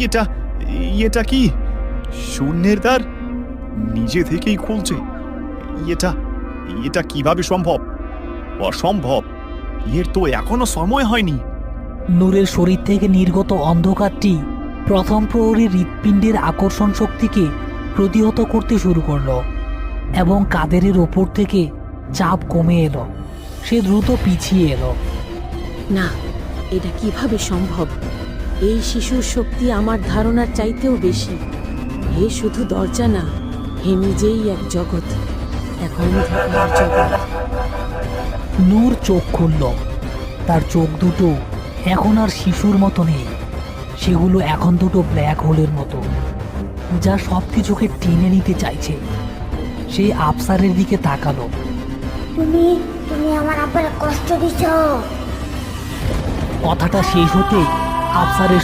এটা এটা কি শূন্যের দ্বার নিজে থেকেই খুলছে? এটা এটা কিভাবে সম্ভব? অসম্ভব, এর তো এখনো সময় হয়নি। নূরের শরীর থেকে নির্গত অন্ধকারটি প্রথম প্রহরীর হৃৎপিণ্ডের আকর্ষণ শক্তিকে প্রতিহত করতে শুরু করলো এবং কাদেরের ওপর থেকে চাপ কমে এলো। সে দ্রুত পিছিয়ে এলো। না, এটা কিভাবে সম্ভব? এই শিশুর শক্তি আমার ধারণার চাইতেও বেশি। হে শুধু দরজা না, হে নিজেই এক জগৎ, এক অন্ধকার জগৎ। নূর চোখ খুলল। তার চোখ দুটো এখন আর শিশুর মতো নেই, সেগুলো এখন দুটো ব্ল্যাক হোলের মতো, যা সবকিছুকে টেনে নিতে চাইছে। সে আফসারের দিকে তাকালো। তুমি তুমি আমার আব্বার কষ্ট দিছো। কথাটা শেষ হতেই আফসারের